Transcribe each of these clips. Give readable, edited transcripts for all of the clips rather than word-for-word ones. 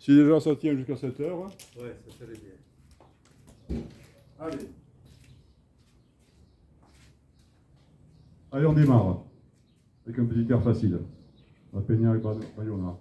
Si déjà ça tient jusqu'à 7 heures. Ouais, ça serait bien. Allez. Allez, on démarre. Avec un petit air facile. La Peña et Bayona.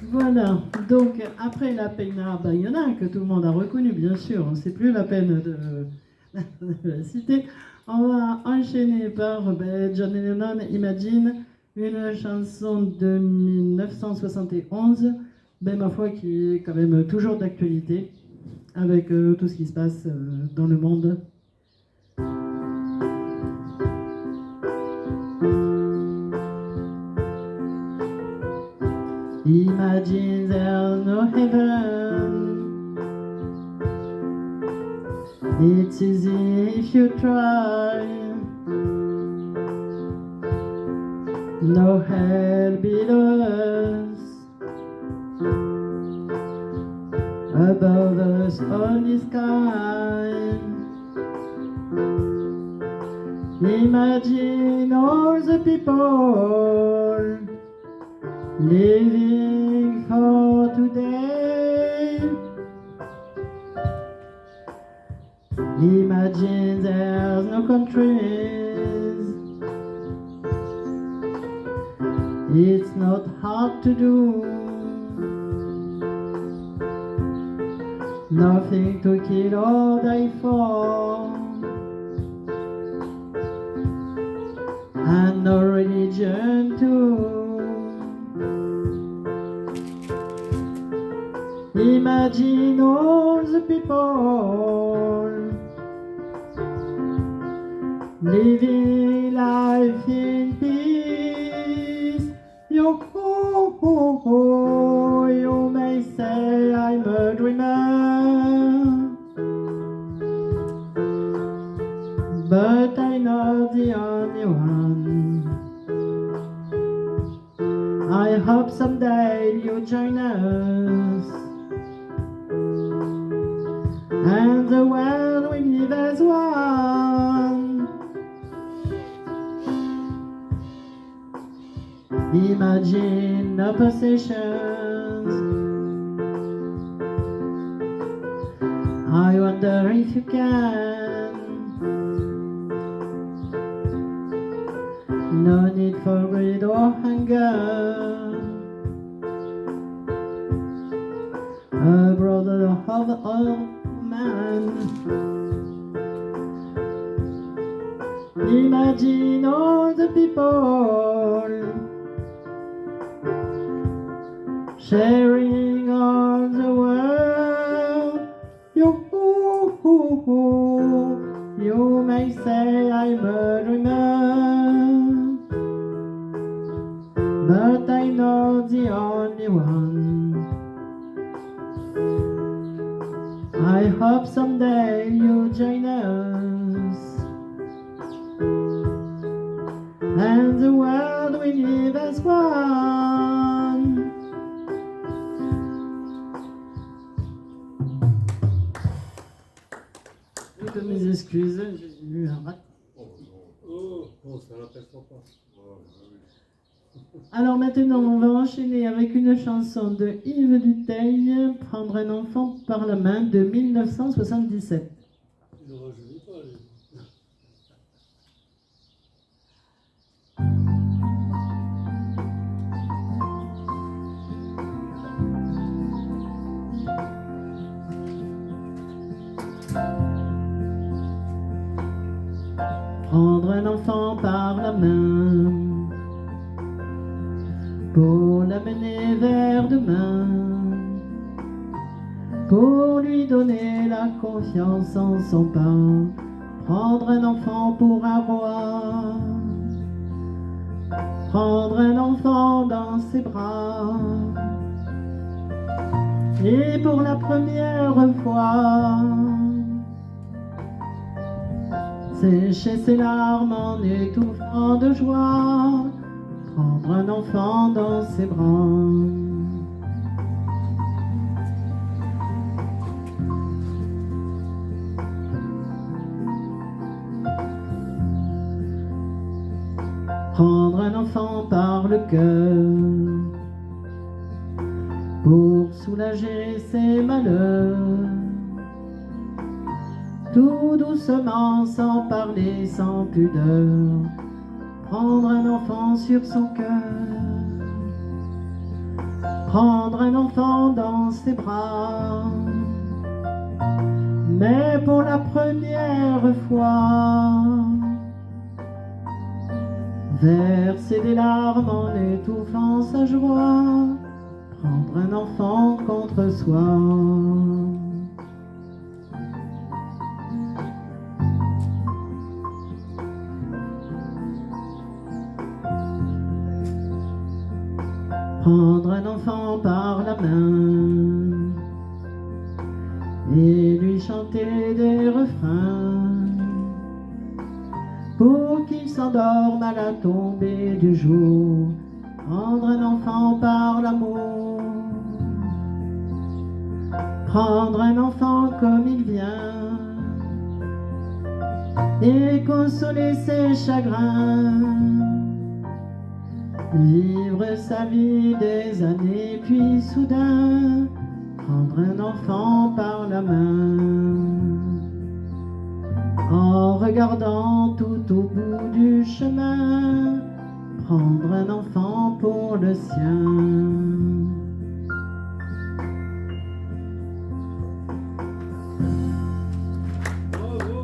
Voilà, donc après la Peña Bayona, que tout le monde a reconnu bien sûr, c'est plus la peine de la citer, on va enchaîner par John Lennon, Imagine, une chanson de 1971, ma foi qui est quand même toujours d'actualité, avec tout ce qui se passe dans le monde. Imagine there's no heaven. It's easy if you try. No hell below us. Above us only sky. Imagine all the people living for today. Imagine there's no countries. It's not hard to do. Nothing to kill or die for. And no religion too. Imagine all the people living life in peace. You may say I'm a dreamer, but I'm not the only one. I hope someday you'll join us, and the world will live as one. Imagine no possession, I wonder if you can. No need for greed or hunger. A brother of all man. Imagine all the people sharing all the world. You may say I'm a dreamer, but I know the only one. I hope someday you join us, and the world will live as one. Toutes mes excuses, j'ai eu un rat. Oh, ça l'aperçoit pas. Alors maintenant, on va enchaîner avec une chanson de Yves Duteil, Prendre un enfant par la main, de 1977. Il ne rajeunit pas, lui. Prendre un enfant par la main pour l'amener vers demain, pour lui donner la confiance en son pas. Prendre un enfant pour un roi, prendre un enfant dans ses bras, et pour la première fois sécher ses larmes en étouffant de joie, prendre un enfant dans ses bras. Prendre un enfant par le cœur pour soulager ses malheurs, tout doucement, sans parler, sans pudeur, prendre un enfant sur son cœur, prendre un enfant dans ses bras, mais pour la première fois, verser des larmes en étouffant sa joie, prendre un enfant contre soi. Prendre un enfant par la main et lui chanter des refrains pour qu'il s'endorme à la tombée du jour. Prendre un enfant par l'amour, prendre un enfant comme il vient et consoler ses chagrins, vivre sa vie des années, puis soudain prendre un enfant par la main, en regardant tout au bout du chemin, prendre un enfant pour le sien. Bravo.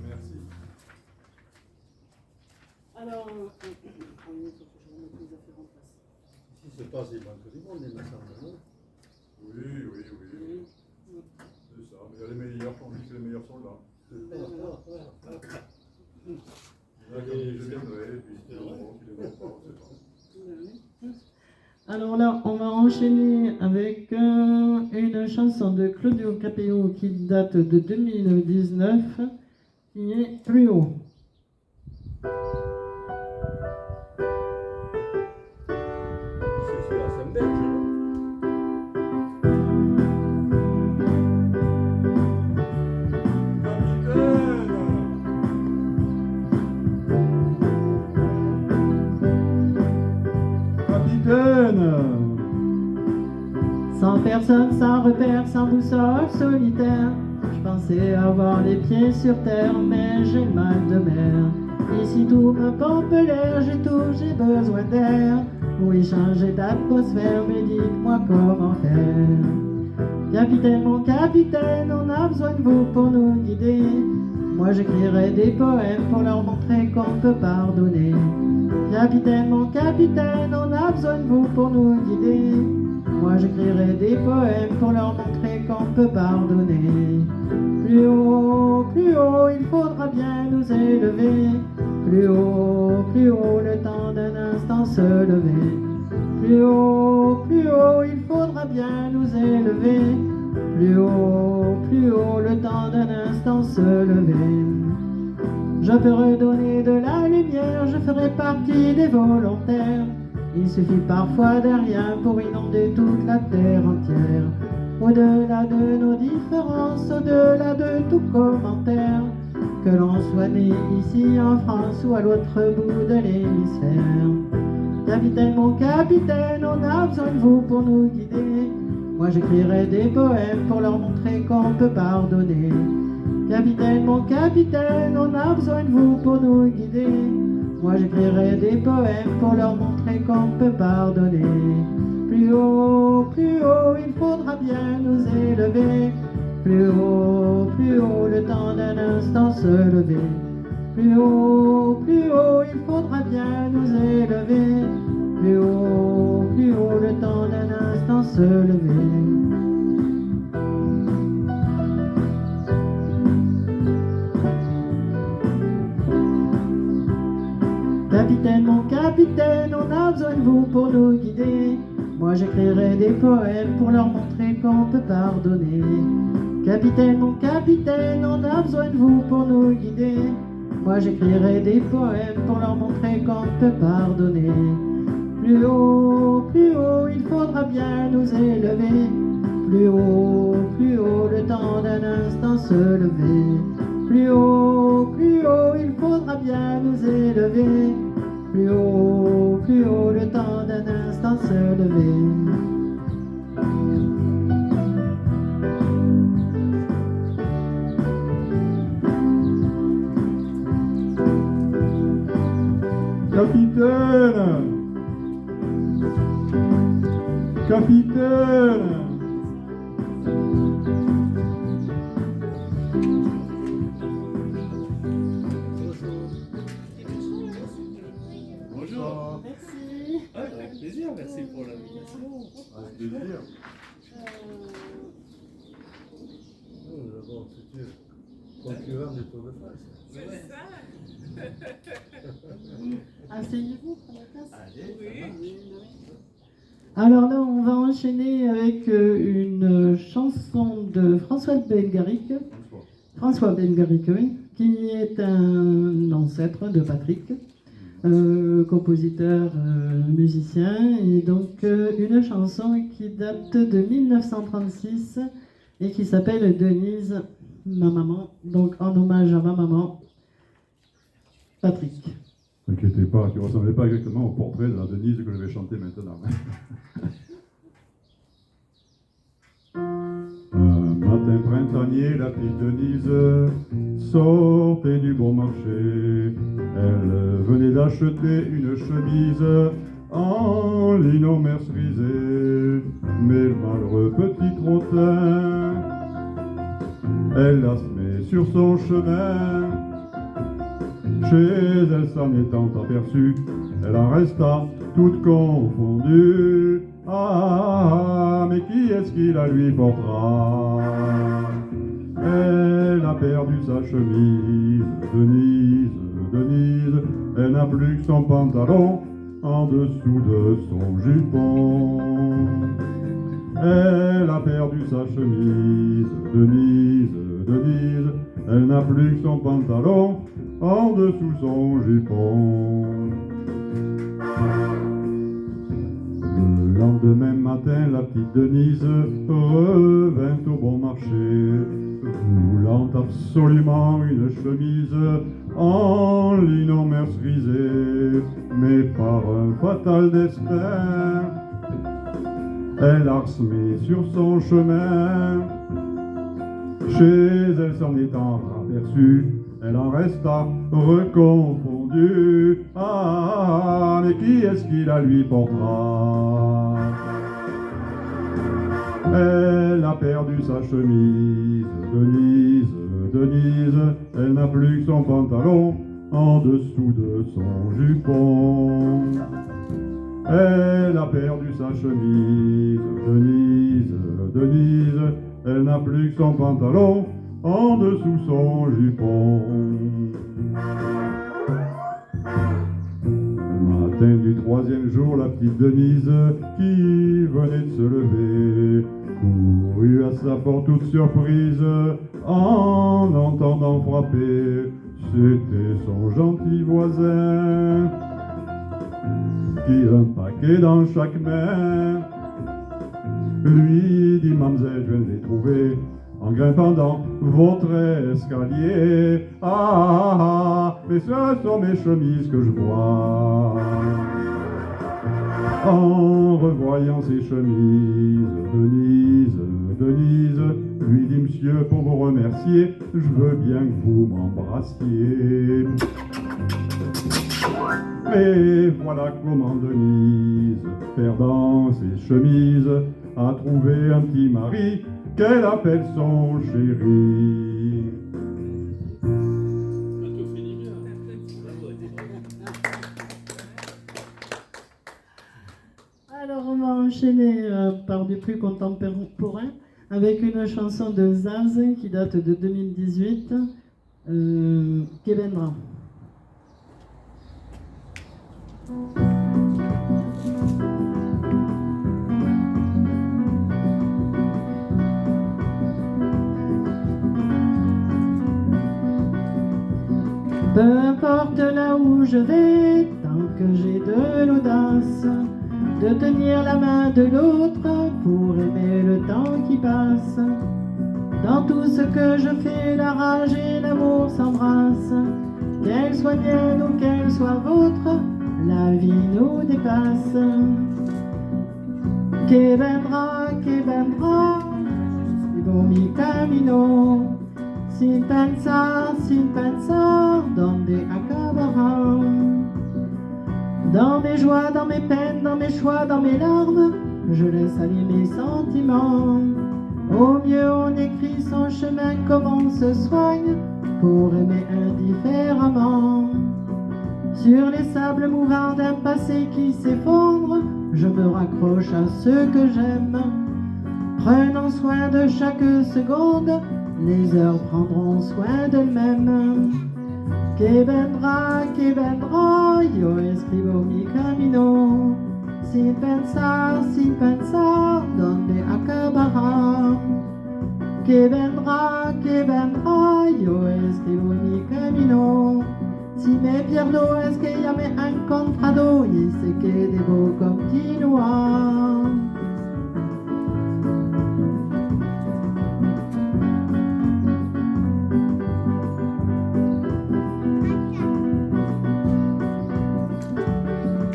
Merci. Alors, il faut que je remette les affaires en place. Si c'est pas si bon que du monde, il me semble, non? Oui. C'est ça. Mais il y a les meilleurs, on dit que les meilleurs sont là. Là, comme dit, je viendrai, et puis si les vont pas, c'est pas. Alors là, on va enchaîner avec une chanson de Claudio Capéo qui date de 2019, qui est Plus haut. C'est la scène belge, là. Capitaine, capitaine. Sans personne, sans repère, sans boussole solitaire. Je pensais avoir les pieds sur terre, mais j'ai le mal de mer. Ici tout me pompe l'air, j'ai tout, j'ai besoin d'air. Pour y changer d'atmosphère, mais dites-moi comment faire. Capitaine, mon capitaine, on a besoin de vous pour nous guider. Moi j'écrirai des poèmes pour leur montrer qu'on peut pardonner. Capitaine, mon capitaine, on a besoin de vous pour nous guider. Moi j'écrirai des poèmes pour leur montrer qu'on peut pardonner. Plus haut, il faudra bien nous élever. Plus haut, le temps d'un instant se lever. Plus haut, il faudra bien nous élever. Plus haut, le temps d'un instant se lever. Je peux redonner de la lumière, je ferai partie des volontaires. Il suffit parfois de rien pour inonder toute la terre entière. Au-delà de nos différences, au-delà de tout commentaire, que l'on soit né ici en France ou à l'autre bout de l'hémisphère. Capitaine, mon capitaine, on a besoin de vous pour nous guider. Moi j'écrirai des poèmes pour leur montrer qu'on peut pardonner. Capitaine, mon capitaine, on a besoin de vous pour nous guider. Moi j'écrirai des poèmes pour leur montrer qu'on peut pardonner. Plus haut, il faudra bien nous élever. Plus haut, le temps d'un instant se lever. Plus haut, il faudra bien nous élever. Plus haut, le temps d'un instant se lever. Capitaine, mon capitaine, on a besoin de vous pour nous guider. Moi j'écrirai des poèmes pour leur montrer qu'on peut pardonner. Capitaine, mon capitaine, on a besoin de vous pour nous guider. Moi j'écrirai des poèmes pour leur montrer qu'on peut pardonner. Plus haut, il faudra bien nous élever. Plus haut, le temps d'un instant se lever. Plus haut, il faudra bien nous élever. Plus haut, le temps d'un instant se lever. Capitaine. Capitaine. Bonjour. Merci. Avec plaisir, merci pour l'invitation. Avec plaisir. Nous avons un futur concurrent du Tour de France. Asseyez-vous, prenez place. Allez, Alors là, on va enchaîner avec une chanson de François Belgaric. François Belgaric, oui, qui est un ancêtre de Patrick, compositeur, musicien, et donc une chanson qui date de 1936 et qui s'appelle Denise, ma maman, donc en hommage à ma maman, Patrick. N'inquiétez pas, tu ne ressemblais pas exactement au portrait de la Denise que je vais chanter maintenant. Un matin printanier, la petite Denise sortait du bon marché. Elle venait d'acheter une chemise en lino mercerisé. Mais le malheureux petit trottin, elle la met sur son chemin. Chez elle s'en étant aperçue, elle en resta toute confondue. Ah, mais qui est-ce qui la lui portera? Elle a perdu sa chemise, Denise, elle n'a plus que son pantalon en dessous de son jupon. Elle a perdu sa chemise, Denise, elle n'a plus que son pantalon en dessous son jupon. Le lendemain matin, la petite Denise revint au bon marché, voulant absolument une chemise en linon meurtrisé, mais par un fatal destin, elle a semé sur son chemin. Chez elle s'en étant aperçue, elle en resta reconfondue. Ah, mais qui est-ce qui la lui portera? Elle a perdu sa chemise, Denise, elle n'a plus que son pantalon en dessous de son jupon. Elle a perdu sa chemise, Denise, elle n'a plus que son pantalon en dessous son jupon. Le matin du troisième jour, la petite Denise, qui venait de se lever, courut à sa porte toute surprise en entendant frapper. C'était son gentil voisin, qui un paquet dans chaque main lui dit: Mademoiselle, je viens de les trouver en grimpant dans votre escalier. Ah, mais ce sont mes chemises que je vois. En revoyant ses chemises, Denise lui dit: Monsieur, pour vous remercier, je veux bien que vous m'embrassiez. Mais voilà comment Denise, perdant ses chemises, a trouvé un petit mari qu'elle appelle son chéri. Alors on va enchaîner par du plus contemporain avec une chanson de Zaz qui date de 2018, qui viendra. Peu importe là où je vais, tant que j'ai de l'audace de tenir la main de l'autre pour aimer le temps qui passe. Dans tout ce que je fais, la rage et l'amour s'embrassent. Qu'elle soit mienne ou qu'elle soit vôtre, la vie nous dépasse. Que vendra, mi camino. Sin pensar, donde acabará. Dans mes joies, dans mes peines, dans mes choix, dans mes larmes, je laisse aller mes sentiments. Au mieux on écrit son chemin, comme on se soigne pour aimer indifféremment. Sur les sables mouvants d'un passé qui s'effondre, je me raccroche à ceux que j'aime. Prenant soin de chaque seconde, les heures prendront soin d'elles-mêmes. Que vendra, yo escribo mi camino. Sin pensar, donde acabará. Que vendra, yo escribo mi camino. Si me pierdo es que ya me he encontrado y sé que debo continuar.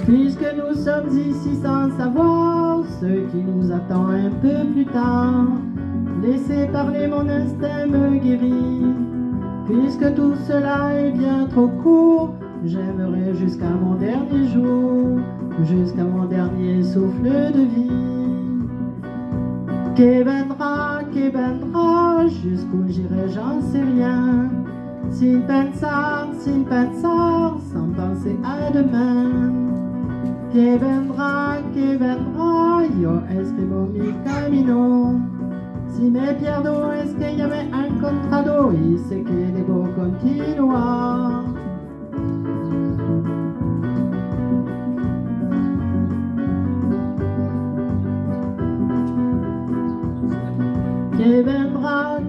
Puisque nous sommes ici sans savoir ce qui nous attend un peu plus tard, laissez parler mon instinct me guérit. Puisque tout cela est bien trop court, j'aimerais jusqu'à mon dernier jour, jusqu'à mon dernier souffle de vie. Que vendra, jusqu'où j'irai j'en sais rien. Sin pensar, sans penser à demain. Que vendra, yo escribo mi camino. Si me pierdo es que ya me he encontrado y sé que debo continuar. Que vendra,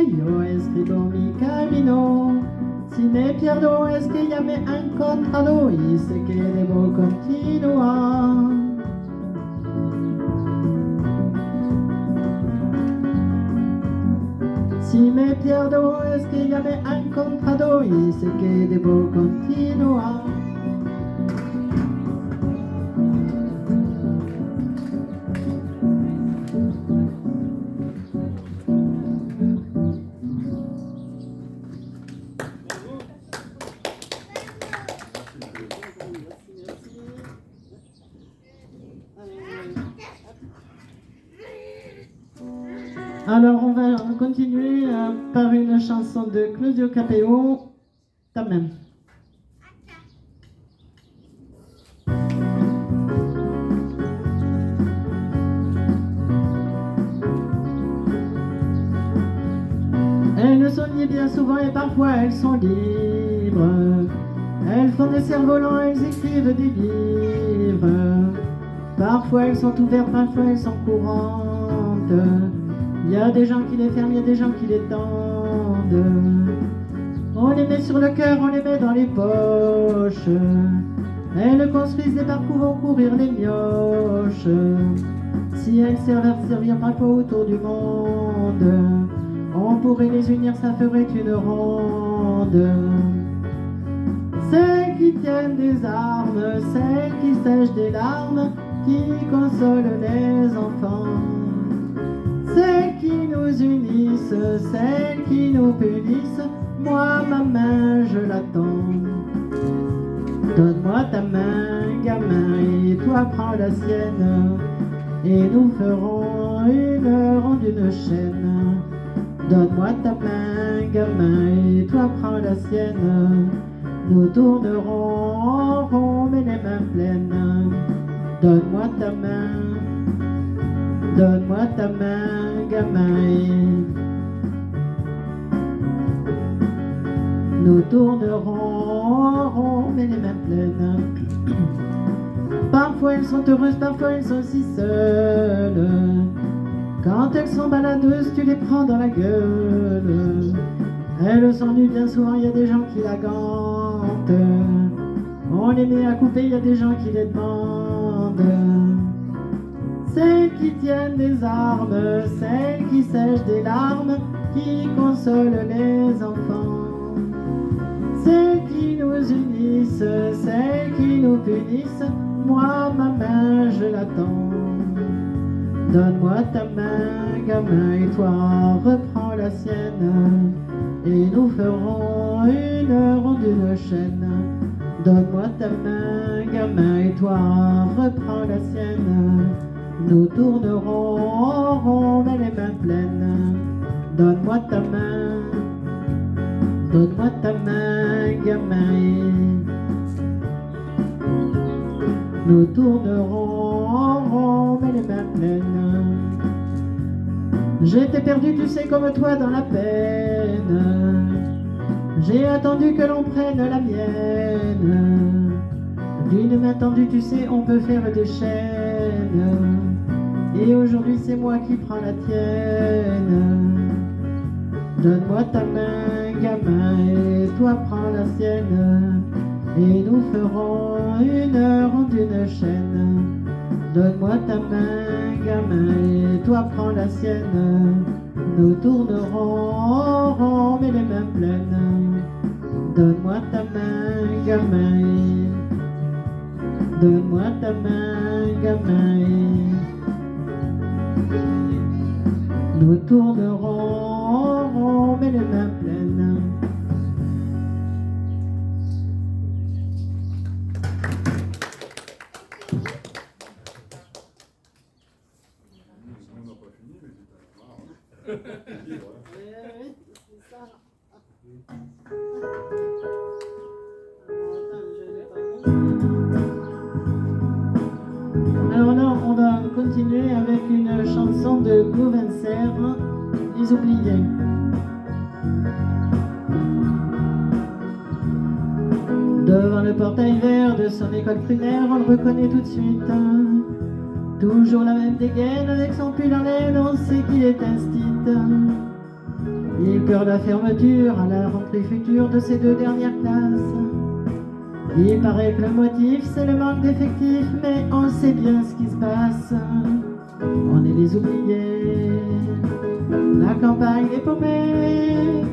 yo escribo mi camino. Si me pierdo es que ya me he encontrado y sé que debo continuar. Si me pierdo es que ya me han encontrado y sé que debo continuar. Alors on va continuer par une chanson de Claudio Capéo, Ta main. Elles sont liées bien souvent et parfois elles sont libres. Elles font des cerfs-volants, elles écrivent des livres. Parfois elles sont ouvertes, parfois elles sont courantes. Il y a des gens qui les ferment, il y a des gens qui les tendent. On les met sur le cœur, on les met dans les poches. Elles construisent des parcours, vont courir les mioches. Si elles servent à servir parfois autour du monde, on pourrait les unir, ça ferait une ronde. Celles qui tiennent des armes, celles qui sèchent des larmes, qui consolent les enfants. Celles qui nous unissent, celles qui nous punissent, moi ma main je l'attends. Donne-moi ta main, gamin, et toi prends la sienne, et nous ferons une ronde, une chaîne. Donne-moi ta main, gamin, et toi prends la sienne, nous tournerons en rond, mais les mains pleines. Donne-moi ta main, donne-moi ta main, gamin. Nous tournerons en rond, mais les mains pleines. Parfois elles sont heureuses, parfois elles sont si seules. Quand elles sont baladeuses, tu les prends dans la gueule. Elles s'ennuient bien souvent, il y a des gens qui la gantent. On les met à couper, il y a des gens qui les demandent. Celles qui tiennent des armes, celles qui sèchent des larmes, qui consolent les enfants. Celles qui nous unissent, celles qui nous punissent, moi ma main je l'attends. Donne-moi ta main, gamin, et toi reprends la sienne, et nous ferons une ronde, une chaîne. Donne-moi ta main, gamin, et toi reprends la sienne, nous tournerons en rond, mais les mains pleines. Donne-moi ta main, donne-moi ta main, gamin. Nous tournerons en rond, mais les mains pleines. J'étais perdu, tu sais, comme toi dans la peine. J'ai attendu que l'on prenne la mienne. D'une main tendue, tu sais, on peut faire des chaînes. Et aujourd'hui, c'est moi qui prends la tienne. Donne-moi ta main, gamin, et toi prends la sienne, et nous ferons une ronde, une chaîne. Donne-moi ta main, gamin, et toi prends la sienne, nous tournerons en rond, mais les mains pleines. Donne-moi ta main, gamin, donne-moi ta main, gamin. Nous tournerons en rond, mais les mains pleines. On n'a pas fini, mais c'est Alors là, on va continuer avec une chanson de Gauvencer, Les Oubliés. Devant le portail vert de son école primaire, on le reconnaît tout de suite. Toujours la même dégaine avec son pull en laine, on sait qu'il est instit. Il pleure la fermeture à la rentrée future de ses 2 dernières classes. Il paraît que le motif c'est le manque d'effectifs, mais on sait bien ce qui se passe. On est les oubliés. La campagne est paumée,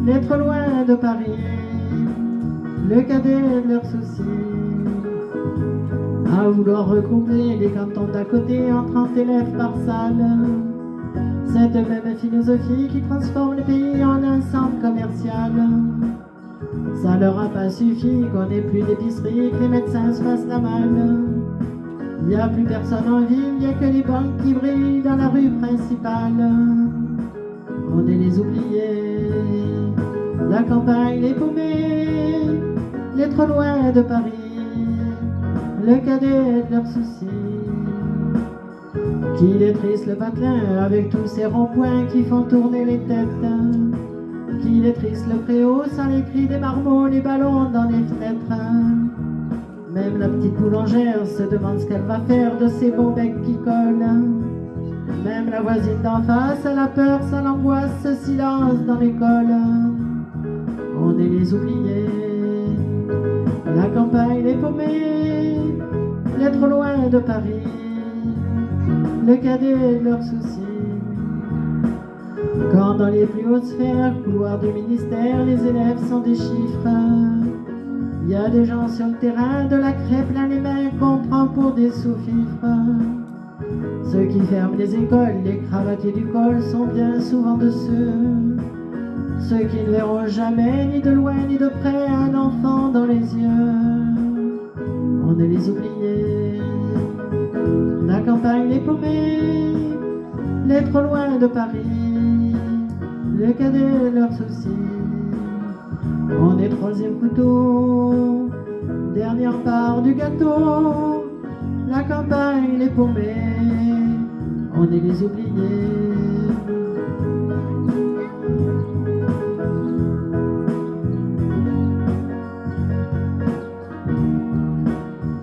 les trop loin de Paris, le cadet de leurs soucis. À vouloir regrouper les cantons d'à côté en 30 élèves par salle. Cette même philosophie qui transforme le pays en un centre commercial. Ça leur a pas suffi qu'on ait plus d'épicerie, que les médecins se fassent la malle. Y a plus personne en ville, y a que les banques qui brillent dans la rue principale. On est les oubliés, la campagne est paumée, les trop loin de Paris, le cadet de leurs soucis. Qu'il est triste le patelin avec tous ces ronds-points qui font tourner les têtes. Qu'il est triste le préau sans les cris des marmots, les ballons dans les fenêtres. Même la petite boulangère se demande ce qu'elle va faire de ces beaux becs qui collent. Même la voisine d'en face, elle a peur, ça l'angoisse, ce silence dans l'école. On est les oubliés, la campagne est paumée, les trop loin de Paris, le cadet de leurs soucis. Quand dans les plus hautes sphères, couloirs du ministère, les élèves sont des chiffres. Y a des gens sur le terrain, de la craie plein les mains qu'on prend pour des sous-fifres. Ceux qui ferment les écoles, les cravatiers du col sont bien souvent de ceux qui ne verront jamais, ni de loin ni de près, un enfant dans les yeux. On est les oubliés, la campagne est paumée, les trop loin de Paris, le cadet de leurs soucis. On est troisième couteau, dernière part du gâteau, la campagne est paumée, on est les oubliés.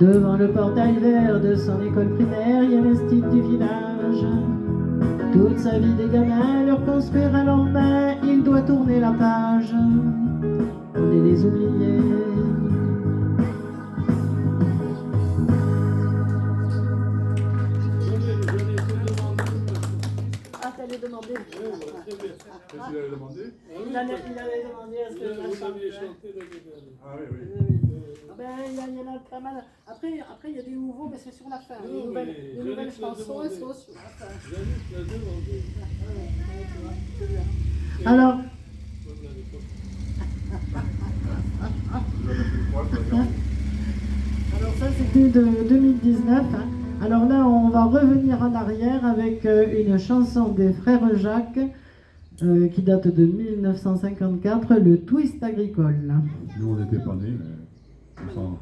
Devant le portail vert de son école primaire, il y a l'institut du village. Toute sa vie des gamins, leur construire un lendemain, il doit tourner la page. On est les oubliés. Ah, t'allais demander. Qu'est-ce qu'il avait demandé? Il avait demandé à ce que je chante. Ah oui, oui. Ah ben, il y en a pas mal. Après, il y a des nouveaux, mais c'est sur la fin. Les nouvelles chansons, elles sont sur la fin. Alors, ça c'était de 2019. Alors là, on va revenir en arrière avec une chanson des frères Jacques qui date de 1954, le Twist agricole. Nous, on n'était pas nés, mais on s'en...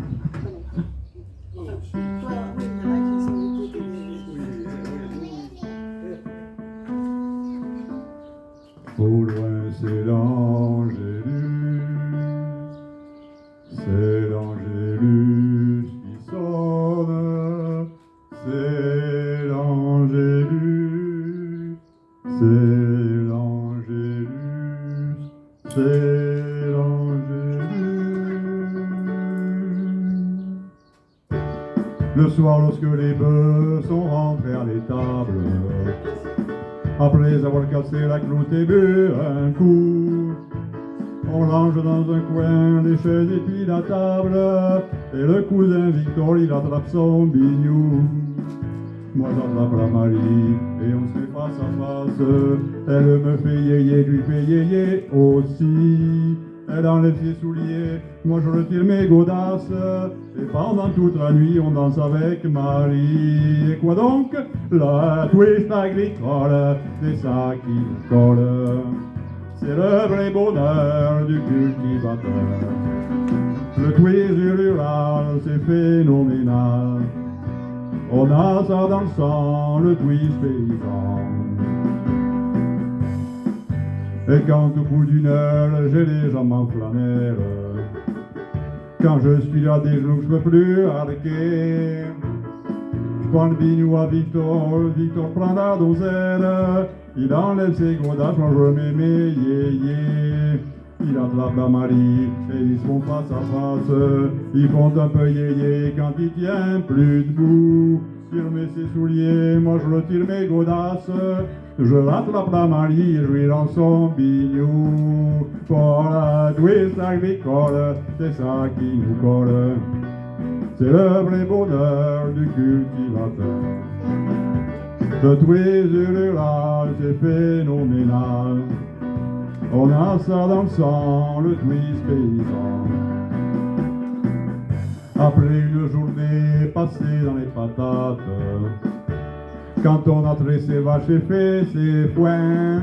Au loin, c'est l'Angélus, c'est l'Angélus qui sonne, c'est l'Angélus, c'est l'Angélus, c'est l'Angélus. Le soir, lorsque les bœufs sont rentrés à l'étable, après avoir cassé la croûte et bu un coup, on range dans un coin les chaises et puis la table, et le cousin Victor il attrape son bignou. Moi j'attrape la Marie et on se met face à face. Elle me fait yéyé, lui fait yéyé aussi. Elle enlève ses souliers, moi je retire mes godasses. Et pendant toute la nuit on danse avec Marie. Et quoi donc? La twist agricole, c'est ça qui nous colle. C'est le vrai bonheur du cultivateur. Le twist rural, c'est phénoménal. On a ça dans le sang, le twist paysan. Et quand au bout d'une heure, j'ai les jambes en flanelle, quand je suis là des genoux que je peux plus arquer, je prends le bignou à Victor, Victor prend la doselle, il enlève ses godasses, moi je mets mes yéyés. Il attrape la Marie et ils se font face à face. Ils font un peu yéyé quand il tient plus debout. Il remet ses souliers, moi je retire mes godasses. Je l'attrape la Marie et je lui lance son bignou. Pour la twist agricole, c'est ça qui nous colle. C'est le vrai bonheur du cultivateur. Le twist rural, c'est phénoménal. On a ça dans le sang, le twist paysan. Après une journée passée dans les patates, quand on a tressé vache et fait ses foins,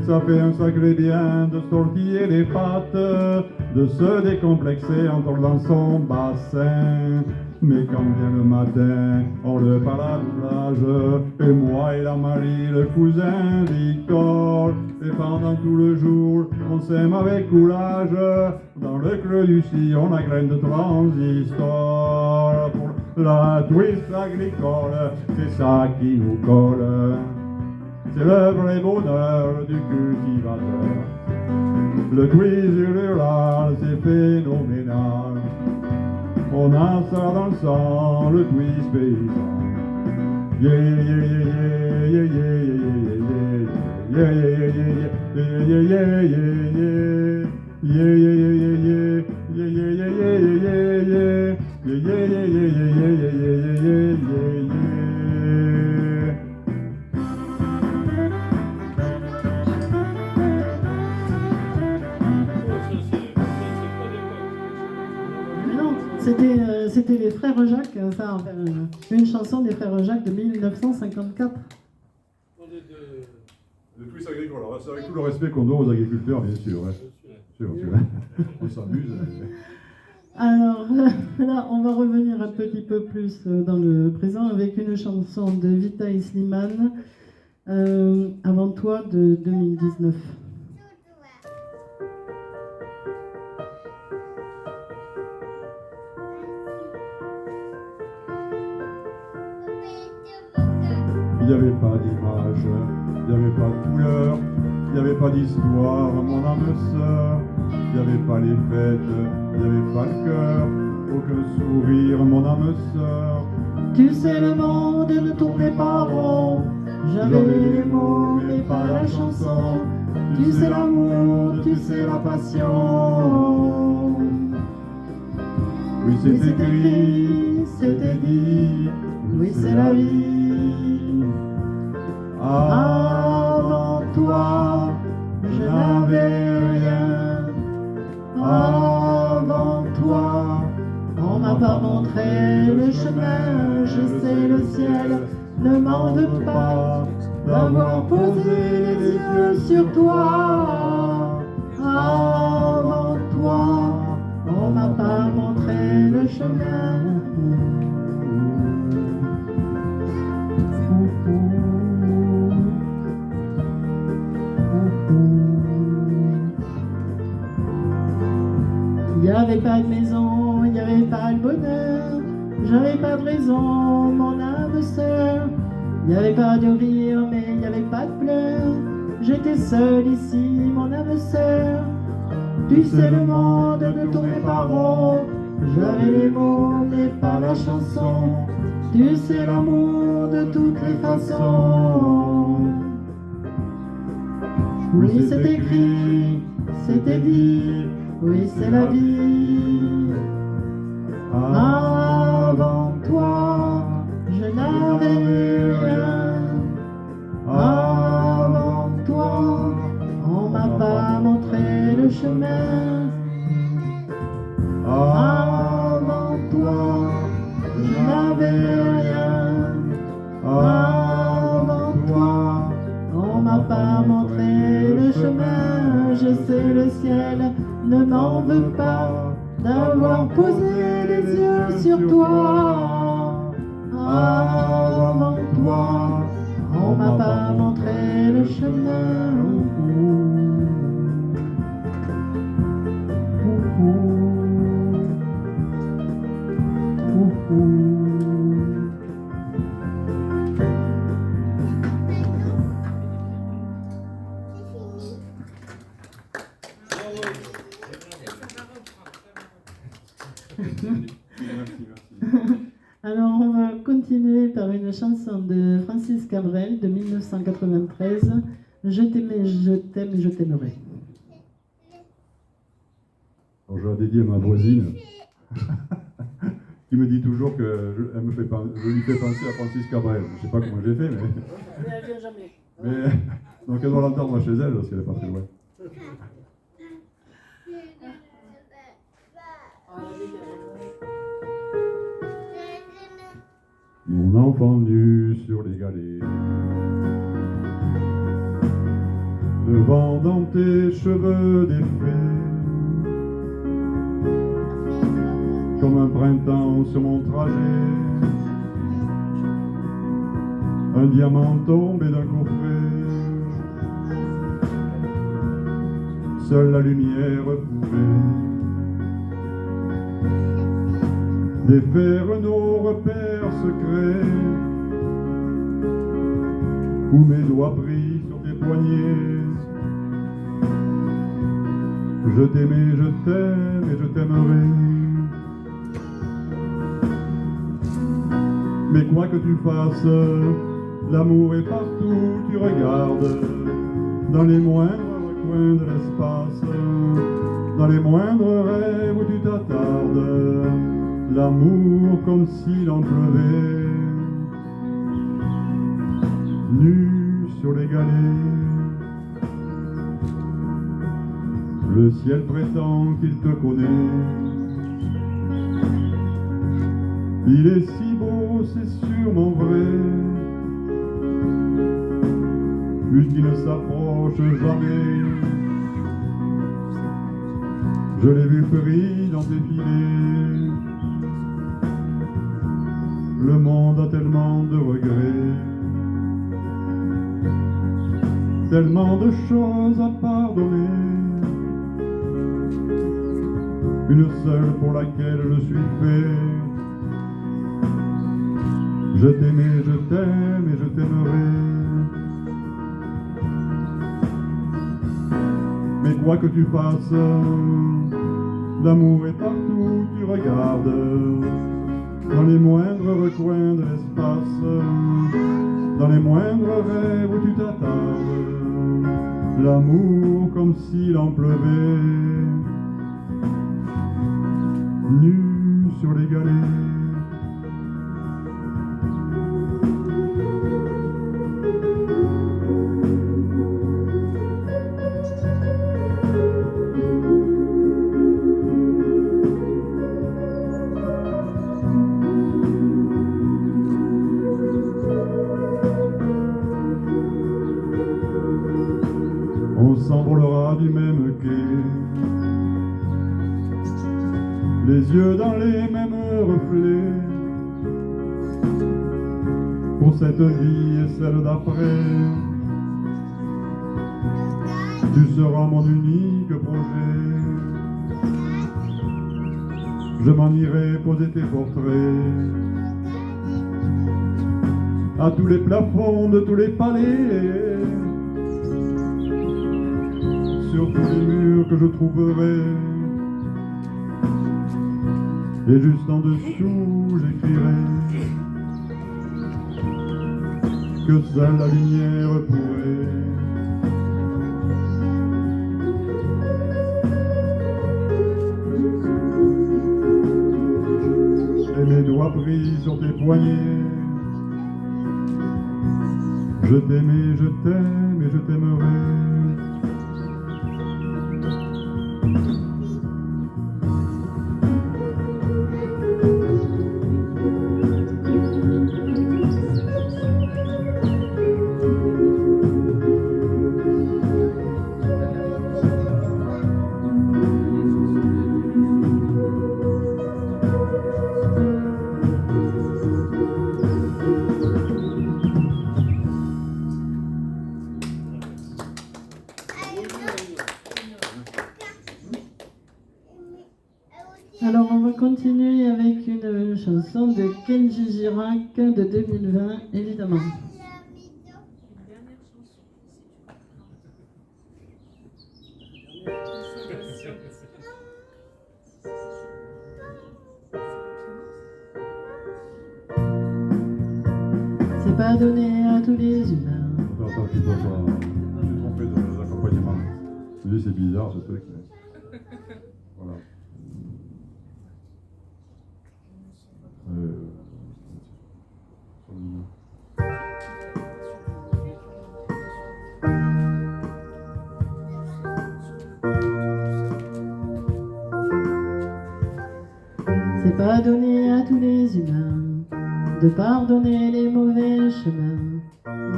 ça fait un sacré bien de se tortiller les pattes, de se décomplexer en tordant son bassin. Mais quand vient le matin, on le paradoublage, et moi et la Marie, le cousin Victor, et pendant tout le jour, on s'aime avec courage, dans le creux du sillon, la graine de transistor. Pour la twist agricole, c'est ça qui nous colle. C'est le vrai bonheur du cultivateur. Le twist rural, c'est phénoménal. On a ça dans le sang, le twist paysan. Yeah, yeah, yeah, yeah, yeah, yeah, yeah, yeah, yeah, yeah, yeah, yeah, yeah. Mais non, c'était les frères Jacques, ça, une chanson des frères Jacques de 1954. Le twist agricole, alors c'est avec tout le respect qu'on doit aux agriculteurs, bien sûr. Ouais. Sûr, on s'amuse. Alors là, on va revenir un petit peu plus dans le présent avec une chanson de Vitaï Slimane, Avant toi de 2019. Il n'y avait pas d'image, il n'y avait pas de couleur, il n'y avait pas d'histoire, mon âme sœur. Il n'y avait pas les fêtes, il n'y avait pas le cœur, aucun sourire, mon âme sœur. Tu sais, le monde ne tournait pas rond. J'avais les mots, mais pas la chanson. Tu sais l'amour, tu sais la passion. Oui, c'est écrit, c'était dit, oui, c'est la vie. Avant toi, je n'avais rien. Avant toi, on m'a pas montré le chemin. Je sais, le ciel ne m'en veut pas d'avoir posé les yeux sur toi. Avant toi, on m'a pas montré le chemin. Il n'y avait pas de maison, il n'y avait pas de bonheur, j'avais pas de raison, mon âme sœur. Il n'y avait pas de rire, mais il n'y avait pas de pleurs. J'étais seule ici, mon âme sœur. Tu sais, le monde ne tournait pas rond. J'avais les mots, mais pas la chanson. Tu sais, l'amour de toutes les façons. Oui, c'est écrit, c'était dit. Oui, c'est la vie. Avant toi, je n'avais rien. Avant toi, on m'a pas montré le chemin. Avant toi, je n'avais rien. Avant toi, on m'a pas montré le chemin. Je sais, le ciel ne m'en veut pas d'avoir posé les yeux sur toi. Avant toi, on m'a pas montré le chemin. Alors on va continuer par une chanson de Francis Cabrel de 1993, Je t'aimais, je t'aime et je t'aimerai. Alors, je la dédie à ma voisine, qui me dit toujours que je lui fais penser à Francis Cabrel. Je ne sais pas comment j'ai fait, Mais elle vient jamais. mais donc elle doit l'entendre chez elle, parce qu'elle n'est pas très loin. Mon enfant nu sur les galets, le vent dans tes cheveux défaits, comme un printemps sur mon trajet, un diamant tombé d'un coffret, seule la lumière pouvait défaire nos repères secrets, où mes doigts pris sur tes poignets. Je t'aimais, je t'aime et je t'aimerai. Mais quoi que tu fasses, l'amour est partout, tu regardes, dans les moindres recoins de l'espace, dans les moindres rêves où tu t'attardes, l'amour comme s'il en pleuvait, nu sur les galets. Le ciel prétend qu'il te connaît. Il est si beau, c'est sûrement vrai. Lui qui ne s'approche jamais. Je l'ai vu pris dans tes filets. Le monde a tellement de regrets, tellement de choses à pardonner. Une seule pour laquelle je suis fait. Je t'aimais, je t'aime et je t'aimerai. Mais quoi que tu fasses, l'amour est partout, tu regardes, dans les moindres recoins de l'espace, dans les moindres rêves où tu t'attardes, l'amour comme s'il en pleuvait, nu sur les galets. On s'envolera du même quai, les yeux dans les mêmes reflets, pour cette vie et celle d'après. Tu seras mon unique projet. Je m'en irai poser tes portraits à tous les plafonds de tous les palais, sur tous les murs que je trouverai. Et juste en dessous j'écrirai que seule la lumière pourrait et mes doigts pris sur tes poignets. Je t'aimais, je t'aime et je t'aimerai. Alors on va continuer avec une chanson de Kenji Girac de 2020, évidemment. C'est pas donné à tous les humains. Attends, je suis trompé de l'accompagnement. Je me dis, c'est bizarre ce truc. Mais... Voilà. C'est pas donné à tous les humains de pardonner les mauvais chemins,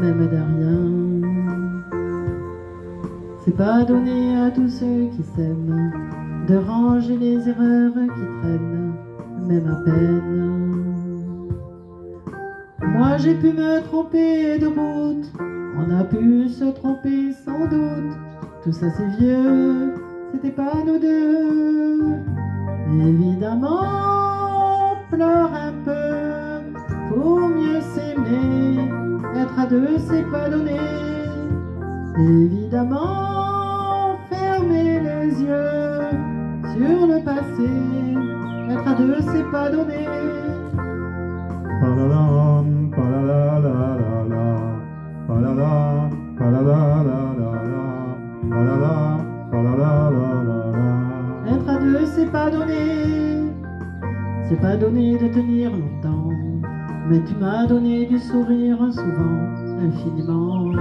même de rien. C'est pas donné à tous ceux qui s'aiment de ranger les erreurs qui traînent, même à peine. Moi j'ai pu me tromper de route, on a pu se tromper sans doute. Tout ça c'est vieux, c'était pas nous deux. Évidemment, on pleure un peu pour mieux s'aimer. Être à deux, c'est pas donné. Évidemment, fermer les yeux sur le passé. Être à deux, c'est pas donné. Palalam, palalalalala, palala, palalalalala, palala, palalalalala. Être à deux, c'est pas donné. C'est pas donné de tenir longtemps, mais tu m'as donné du sourire souvent, infiniment.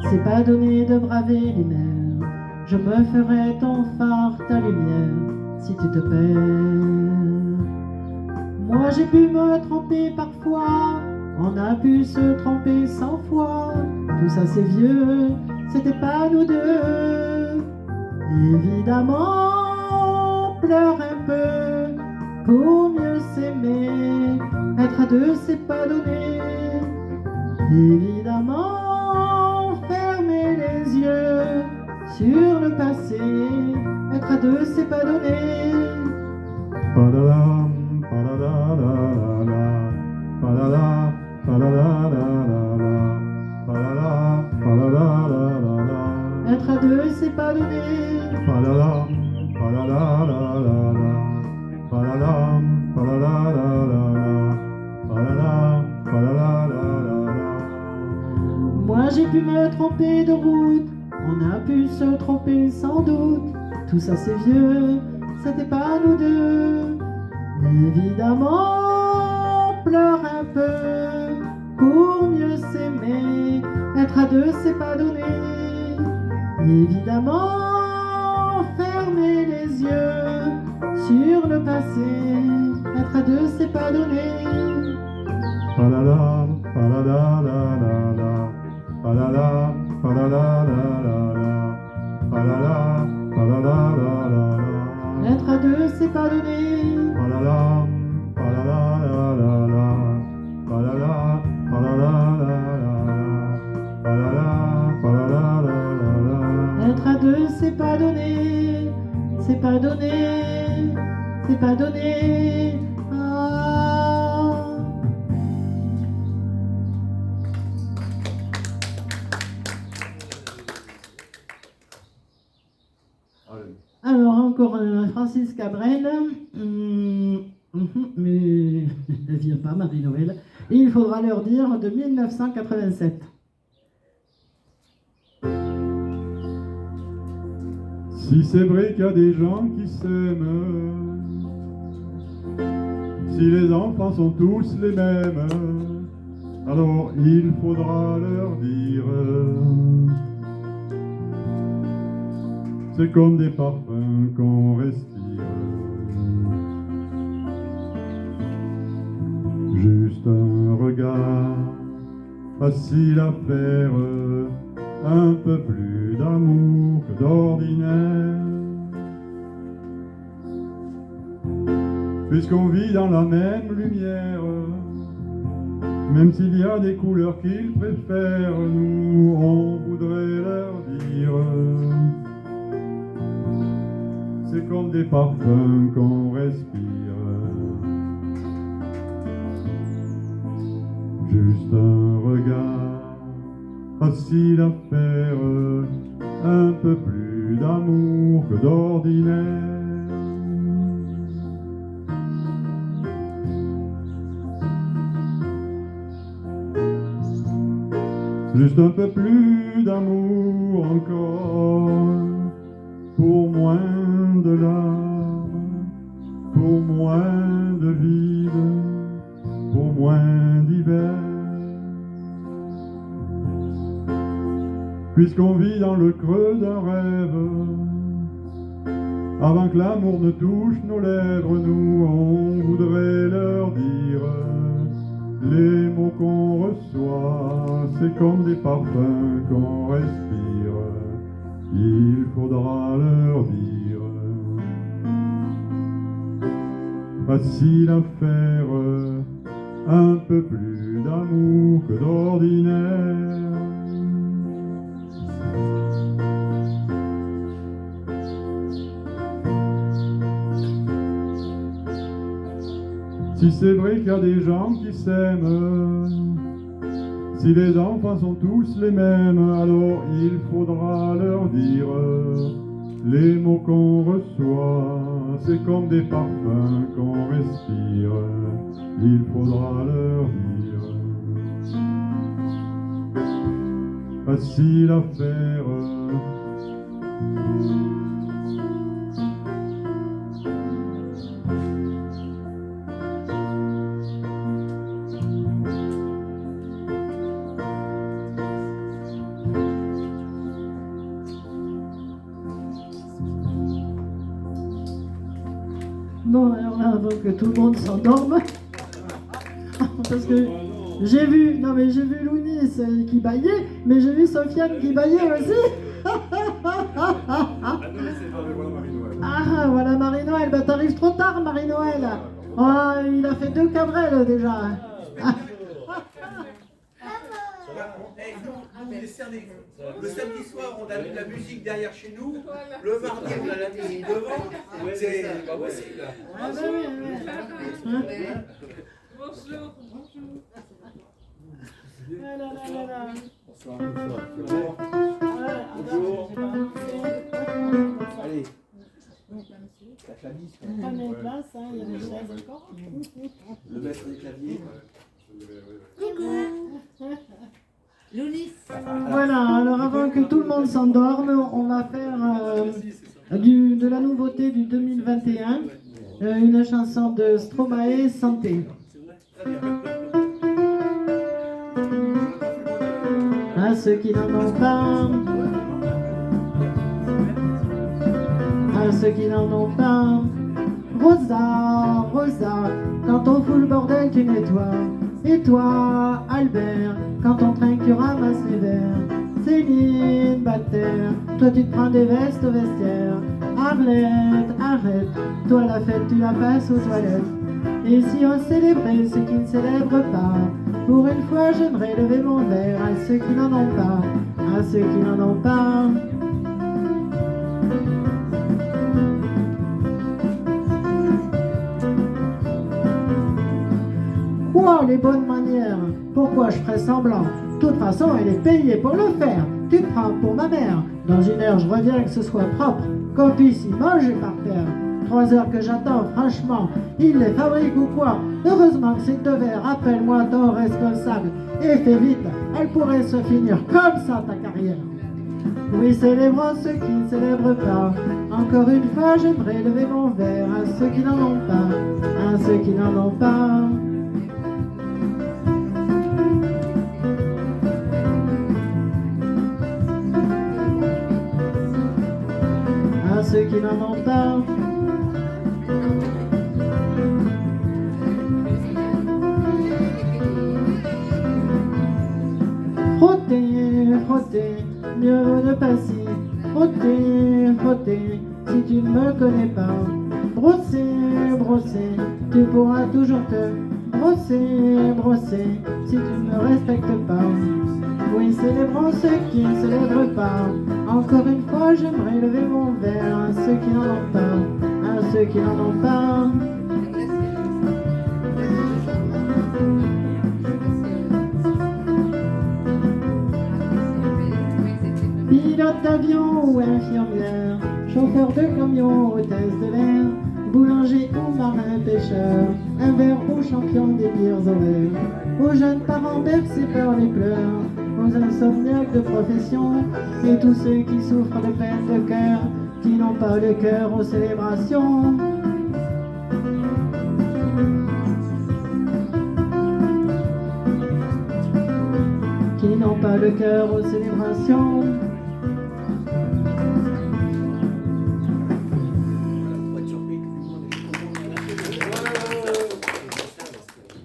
C'est pas donné de braver les mers, je me ferai ton phare, ta lumière, si tu te perds. Moi j'ai pu me tromper parfois, on a pu se tromper 100 fois. Tout ça c'est vieux, c'était pas nous deux. Évidemment, on pleure un peu pour mieux s'aimer. Être à deux, c'est pas donné. Évidemment, fermer les yeux sur le passé. Être à deux, c'est pas donné. Palalam, palalalalala, palala, palalalalala, palala, palalalalala. Être à deux, c'est pas donné. Palalam, palalalalala, palalam, palalalalala, palala, palalalalala. Moi j'ai pu me tromper de route, on a pu se tromper sans doute. Tout ça c'est vieux, c'était pas nous deux. Évidemment, on pleure un peu pour mieux s'aimer. Être à deux, c'est pas donné. Évidemment, fermer les yeux sur le passé. Être à deux, c'est pas donné. Palalam, palalalalala, palala, palalalalala, palala, palalalalala. Être à deux, c'est pas donné. Palalam, palalalalala, palala, palalalalala, palala, palalalalala. Être à deux, c'est pas donné. C'est pas donné. C'est pas donné. Ah. Allez. Alors, encore Francis Cabrel. Mais elle vient pas, Marie-Noël. Et il faudra leur dire de 1987. Si c'est vrai qu'il y a des gens qui s'aiment, si les enfants sont tous les mêmes, alors il faudra leur dire, c'est comme des parfums qu'on respire, juste un regard, facile à faire, un peu plus d'amour que d'ordinaire. Puisqu'on vit dans la même lumière, même s'il y a des couleurs qu'ils préfèrent, nous on voudrait leur dire, c'est comme des parfums qu'on respire, juste un regard, facile à faire, un peu plus d'amour que d'ordinaire. Juste un peu plus d'amour encore, pour moins de larmes, pour moins de vide, pour moins d'hiver. Puisqu'on vit dans le creux d'un rêve, avant que l'amour ne touche nos lèvres, nous on voudrait leur dire les mots qu'on reçoit, c'est comme des parfums qu'on respire, il faudra leur dire. Facile à faire, un peu plus d'amour que d'ordinaire. Si c'est vrai qu'il y a des gens qui s'aiment, si les enfants sont tous les mêmes, alors il faudra leur dire les mots qu'on reçoit, c'est comme des parfums qu'on respire, il faudra leur dire. Facile à faire, Bon, alors là, avant que tout le monde s'endorme, parce que j'ai vu Lounis qui baillait, mais j'ai vu Sofiane qui baillait aussi. Ah, voilà Marie-Noël. Bah, t'arrives trop tard, Marie-Noël. Oh, il a fait 2 cabrelles déjà. Le samedi soir, on a de la musique derrière chez nous. Le mardi, on a la musique devant. C'est pas possible. Ah, bah oui, oui. Bonjour. Ah là là là là. Bonsoir. Bonjour. Allez. La clavier. Prenez place, hein, il y a des chaises encore. Le maître des claviers. Lounis. Voilà, alors avant que tout le monde s'endorme, on va faire de la nouveauté du 2021, une chanson de Stromae, Santé. À ceux qui n'en ont pas, à ceux qui n'en ont pas, Rosa, Rosa, quand on fout le bordel tu nettoies. Et toi, Albert, quand on trinque tu ramasses les verres. Céline, Bataire, toi tu te prends des vestes au vestiaire. Arlette, arrête, toi la fête tu la passes aux toilettes. Et si on célébrait ceux qui ne célèbrent pas, pour une fois j'aimerais lever mon verre à ceux qui n'en ont pas, à ceux qui n'en ont pas. Quoi les bonnes manières? Pourquoi je ferais semblant? De toute façon elle est payée pour le faire. Tu te prends pour ma mère. Dans 1 heure je reviens que ce soit propre, qu'on puisse y manger par terre. 3 heures que j'attends, franchement, il les fabrique ou quoi? Heureusement que c'est 2 verres, appelle-moi ton responsable. Et fais vite, elle pourrait se finir comme ça ta carrière. Oui, célébrons ceux qui ne célèbrent pas. Encore une fois, j'aimerais lever mon verre à ceux qui n'en ont pas, à ceux qui n'en ont pas. À ceux qui n'en ont pas. Frotter, frotter, mieux vaut ne pas si. Frotter, frotter, si tu ne me connais pas. Brosser, brosser, tu pourras toujours te brosser, brosser, si tu ne me respectes pas. Oui, célébrons ceux qui ne célèbrent pas. Encore une fois, j'aimerais lever mon verre à ceux qui n'en ont pas, à ceux qui n'en ont pas. Pilote d'avion ou infirmière, chauffeur de camion, hôtesse de l'air, boulanger ou marin pêcheur, un verre au champion des pires horaires, aux jeunes parents bercés par les pleurs, aux insomniaques de profession et tous ceux qui souffrent de peine de cœur, qui n'ont pas le cœur aux célébrations. Qui n'ont pas le cœur aux célébrations. Pas de surprise.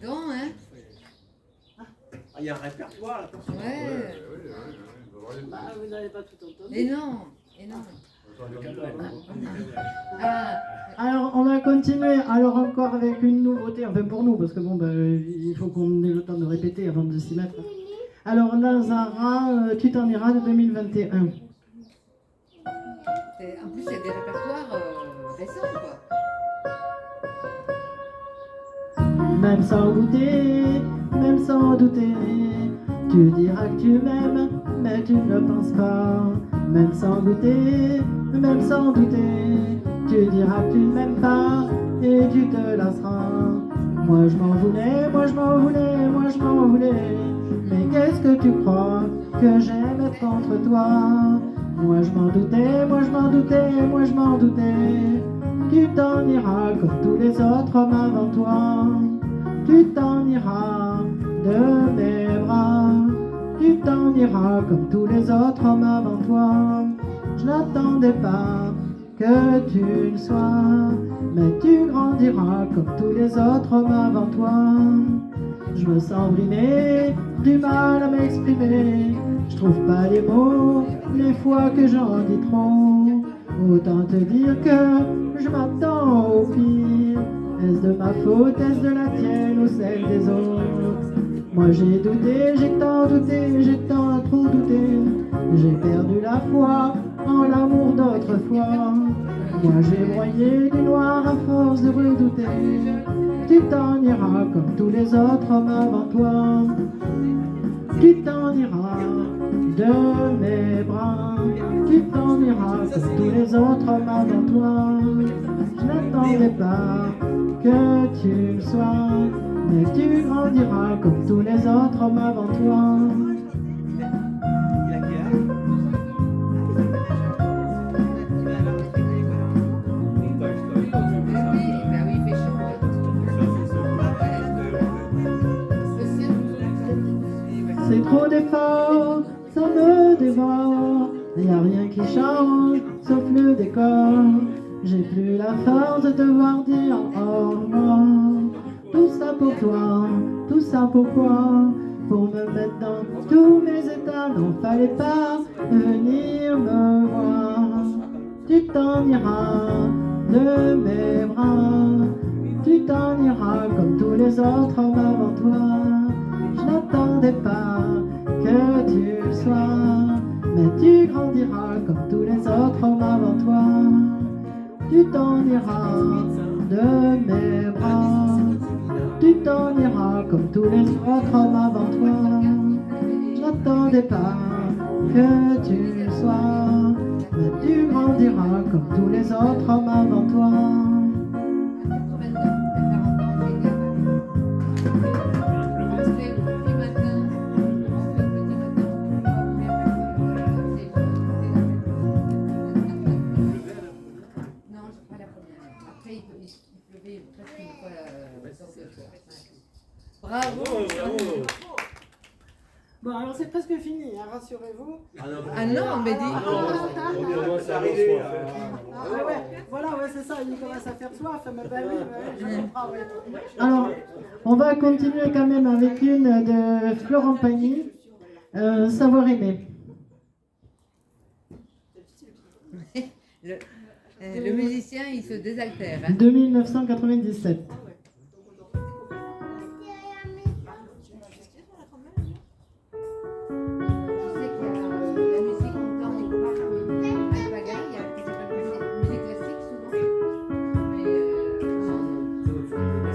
Non, hein? Ah, il y a un répertoire là. Attention. Ouais. Bah, vous n'avez pas tout entendu. Et non. Et non. Ah, Alors, on va continuer, alors encore avec une nouveauté, enfin pour nous, parce que bon, il faut qu'on ait le temps de répéter avant de s'y mettre. Alors, Lazara, tu t'en iras de 2021. en plus, il y a des répertoires récents, quoi. Même sans goûter, même sans douter, tu diras que tu m'aimes, mais tu ne le penses pas. Même sans goûter, même sans douter, tu diras que tu ne m'aimes pas et tu te lasseras. Moi je m'en voulais, moi je m'en voulais, moi je m'en voulais. Mais qu'est-ce que tu crois que j'aime être contre toi? Moi je m'en doutais, moi je m'en doutais, moi je m'en doutais. Tu t'en iras comme tous les autres hommes avant toi. Tu t'en iras de mes bras. Tu t'en iras comme tous les autres hommes avant toi. Je n'attendais pas que tu le sois, mais tu grandiras comme tous les autres hommes avant toi. Je me sens brimé, du mal à m'exprimer. Je trouve pas les mots, les fois que j'en dis trop. Autant te dire que je m'attends au pire. Est-ce de ma faute, est-ce de la tienne ou celle des autres? Moi j'ai douté, j'ai tant douté, j'ai tant trop douté. J'ai perdu la foi en l'amour d'autrefois. Moi j'ai broyé du noir à force de redouter. Tu t'en iras comme tous les autres hommes avant toi. Tu t'en iras de mes bras. Tu t'en iras comme tous les autres hommes avant toi. Je n'attendais pas que tu le sois, mais tu grandiras comme tous les autres hommes avant toi. Il a quel âge? Bah oui, il fait chaud. C'est trop d'efforts, ça me dévore. Y a rien qui change, sauf le décor. J'ai plus la force de devoir dire au revoir. Tout ça pour toi, tout ça pourquoi? Pour me mettre dans tous mes états, n'en fallait pas venir me voir. Tu t'en iras de mes bras. Tu t'en iras comme tous les autres hommes avant toi. Je n'attendais pas que tu le sois, mais tu grandiras comme tous les autres hommes avant toi. Tu t'en iras de mes bras. Tu t'en iras comme tous les autres hommes avant toi. Je n'attendais pas que tu le sois, mais tu grandiras comme tous les autres hommes avant toi. 82, à 40 ans, on se fait le petit matin. Non, c'est pas la première. Après, il pleuvait presque une fois Bravo! Bon, alors c'est presque fini, hein, rassurez-vous. Ah non, mais dis. On commence à arriver. Ah ouais, voilà, ouais, c'est ça, il commence à faire soif, mais ben oui, je comprends, ouais. Alors, on va continuer quand même avec une de Florent Pagny, Savoir aimer. Le musicien, il se désaltère. Hein. De 1997.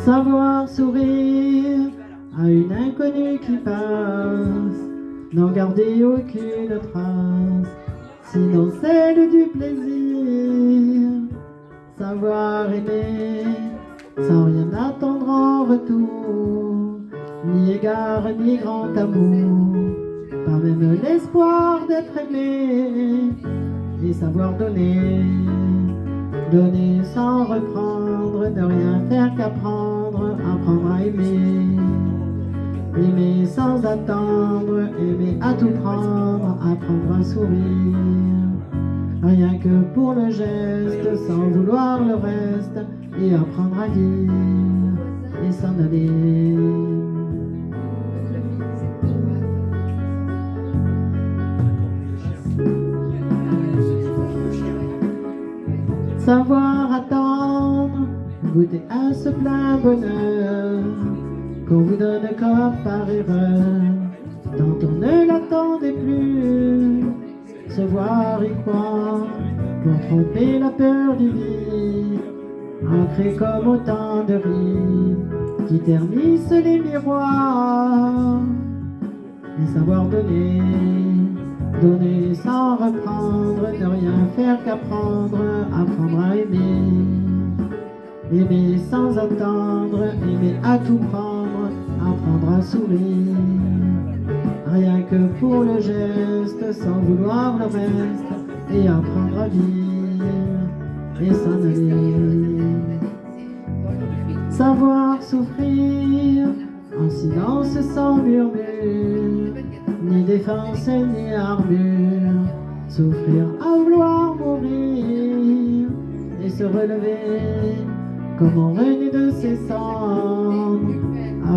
Savoir sourire à une inconnue qui passe, n'en garder aucune trace, sinon celle du plaisir. Savoir aimer sans rien attendre en retour, ni égard ni grand amour, quand même l'espoir d'être aimé et savoir donner, donner sans reprendre, de rien faire qu'apprendre, apprendre à aimer, aimer sans attendre, aimer à tout prendre, apprendre à sourire, rien que pour le geste, sans vouloir le reste, et apprendre à vivre et s'en aller. Savoir attendre, goûter à ce plein bonheur qu'on vous donne comme par erreur, tant on ne l'attendait plus. Se voir y croire pour tromper la peur du vide, ancré comme autant de rides qui ternissent les miroirs. Et savoir donner, donner sans reprendre, ne rien faire qu'apprendre, apprendre à aimer, aimer sans attendre, aimer à tout prendre, apprendre à sourire, rien que pour le geste, sans vouloir le reste, et apprendre à vivre et s'en aller. Savoir souffrir en silence sans murmure, ni défense ni armure, souffrir à vouloir mourir et se relever comme on renaît de ses cendres,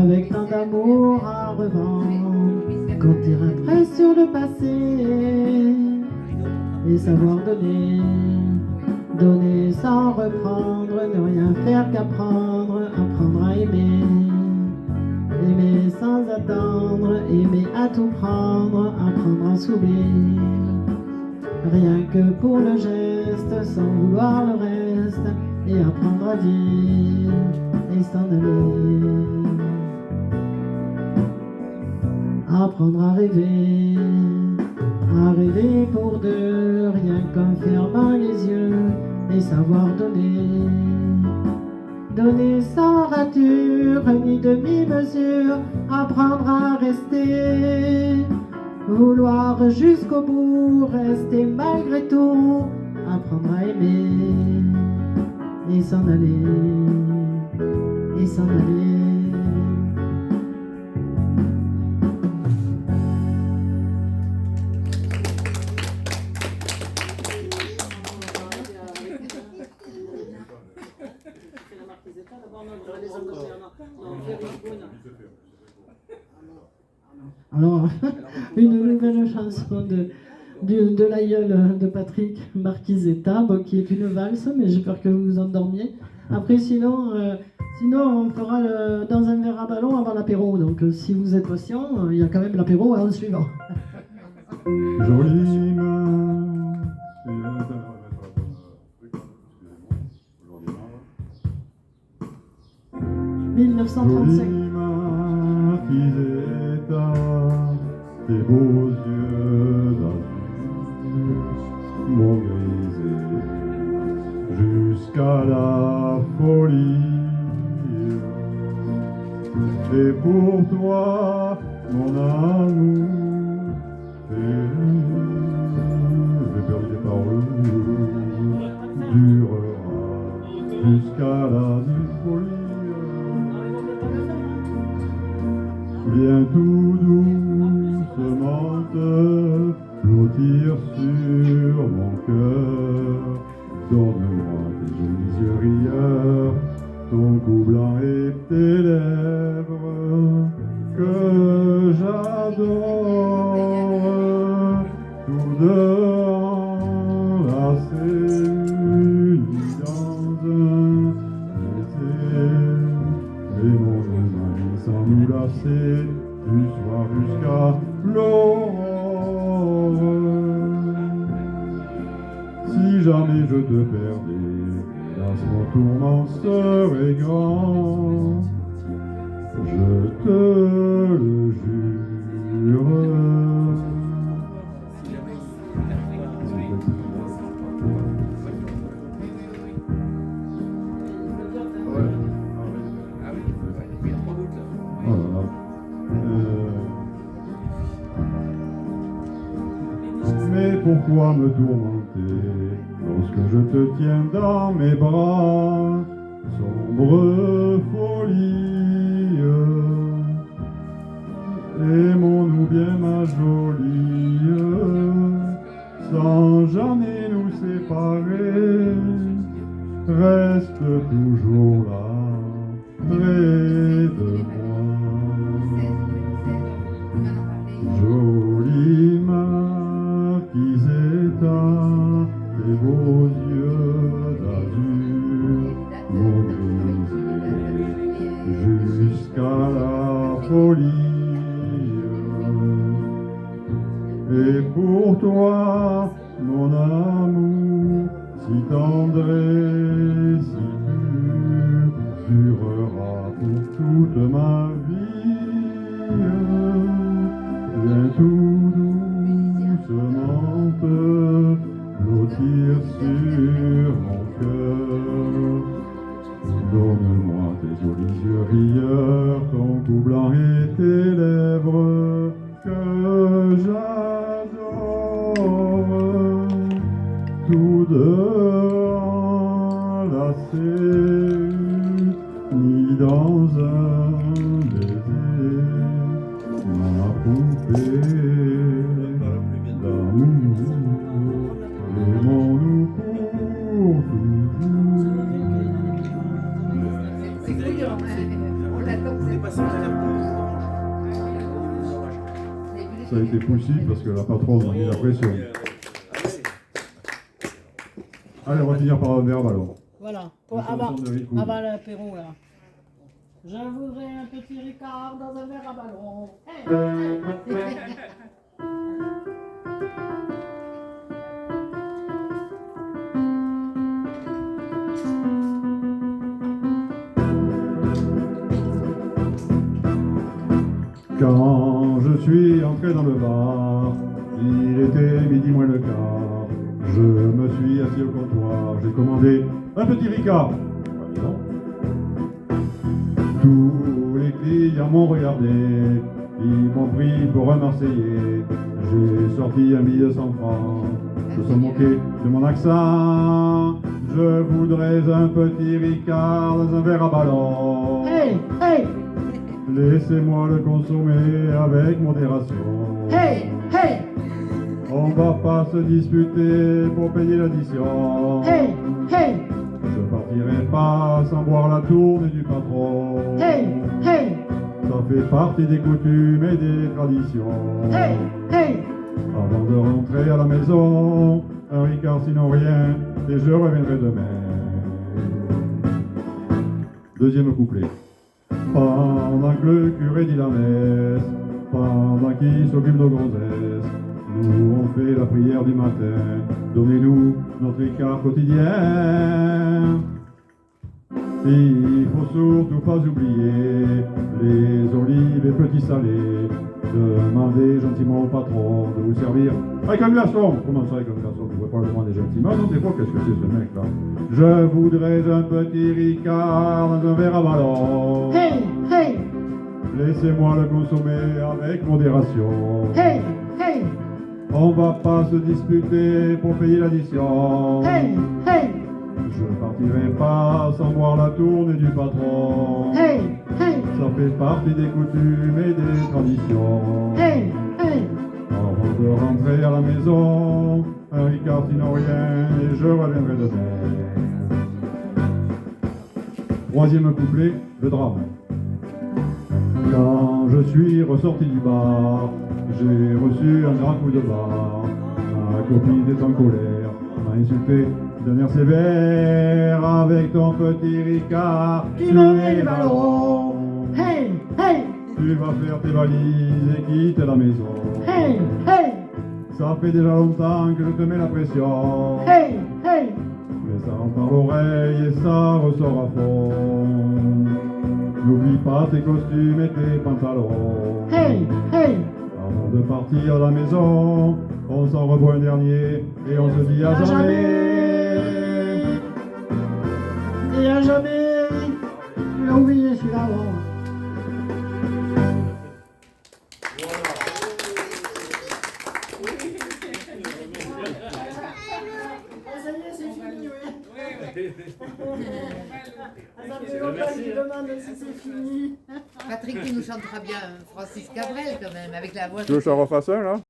avec tant d'amour à revendre, qu'on tire un trait sur le passé et savoir donner, donner sans reprendre, ne rien faire qu'apprendre, apprendre à aimer, aimer sans attendre, aimer à tout prendre, apprendre à sourire, rien que pour le geste, sans vouloir le reste, et apprendre à vivre et s'en aller. Apprendre à rêver pour deux, rien qu'en fermant les yeux, et savoir donner, donner sans rature ni demi-mesure, apprendre à rester, vouloir jusqu'au bout, rester malgré tout, apprendre à aimer, et s'en aller, et s'en aller. Alors, une nouvelle chanson de l'aïeul de Patrick Marquisetta, bon, qui est une valse, mais j'ai peur que vous vous endormiez. Après, sinon on fera dans un verre à ballon avant l'apéro. Donc, si vous êtes patient, il y a quand même l'apéro en suivant. Jolie main. 1935. Jolie Marquisetta, tes beaux yeux d'azur m'ont grisé jusqu'à la folie. Et pour toi, mon amour, j'ai perdu les paroles, durera jusqu'à la folie. Viens tout doucement te blottir sur mon cœur. Donne-moi tes jolis yeux rieurs, ton cou blanc et tes lèvres que j'adore. Tous deux enlacés, unis dans un baiser, et mon mains sans nous lasser, du soir jusqu'à l'aurore. Si jamais je te perdais, hélas mon tourment serait grand, je te le jure. Mais pourquoi me tourmenter lorsque je te tiens dans mes bras? Sombre folie, aimons-nous bien ma jolie, sans jamais nous séparer, reste toujours là, près de moi. Jolie Marquisetta, tes beaux yeux d'azur m'ont brisé jusqu'à la folie. Et pour toi, mon amour, si tendre et si pur, durera pour toute ma vie. Viens tout doucement te blottir sur mon cœur. Donne-moi tes jolis yeux rieurs, ton cou blanc et tes lèvres que j'adore. Tous deux enlacés, ni dans un baiser, ma poupée d'amour, aimons-nous pour toujours. C'est couillon, hein. On l'attend. On est passé à la Ça a été possible parce que la patronne m'a mis la pression. Allez, on va finir par un verre ballon. Voilà, Une chanson de Rico. avant l'apéro là. Je voudrais un petit Ricard dans un verre à ballon. Hey, hey. Quand je suis entré dans le bar, il était midi moins le quart. Je me suis assis au comptoir, j'ai commandé un petit Ricard. Voyons. Tous les clients m'ont regardé, ils m'ont pris pour un Marseillais. J'ai sorti un billet de 100 francs, se sont moqués de mon accent. Je voudrais un petit Ricard dans un verre à ballon. Hey, hey, Laissez-moi le consommer avec modération. hey, hey, On va pas se disputer pour payer l'addition. hey, hey, Je partirai pas sans boire la tournée du patron. hey, hey, Ça fait partie des coutumes et des traditions. hey, hey. Avant de rentrer à la maison, un Ricard sinon rien, et je reviendrai demain. Deuxième couplet. Pendant que le curé dit la messe, pendant qu'il s'occupe de gonzesses, nous on fait la prière du matin, donnez-nous notre Ricard quotidien. Il faut surtout pas oublier les olives et petits salés. Demandez gentiment au patron de vous servir avec un glaçon. Comment ça avec un glaçon? Vous ne pouvez pas le demander gentiment. Non, des fois, qu'est-ce que c'est ce mec-là? Je voudrais un petit Ricard dans un verre à ballon. Hey, hey, Laissez-moi le consommer avec modération. hey, hey, On va pas se disputer pour payer l'addition. hey, hey, Je partirai pas sans boire la tournée du patron. hey, hey, Ça fait partie des coutumes et des traditions. hey, hey. Avant de rentrer à la maison, un Ricard sinon rien, et je reviendrai demain. Troisième couplet, le drame. Quand je suis ressorti du bar, j'ai reçu un grand coup de barre. Ma copine est en colère, m'a insulté d'un air sévère. Avec ton petit Ricard, Qui me met les ballons. Hey, hey, tu vas faire tes valises et quitter la maison. hey, hey, Ça fait déjà longtemps que je te mets la pression. hey, hey. Mais ça rentre par l'oreille et ça ressort à fond. N'oublie pas tes costumes et tes pantalons. Hey, hey, Avant de partir à la maison, on s'en revoit un dernier et on se dit à à jamais. Et à jamais, tu l'as oublié celui-là. Bon. Ça fait longtemps qu'il demande si c'est fini. Patrick, tu nous chantera bien Francis Cabrel quand même, avec la voix. Tu veux que je t'en refasse un, là?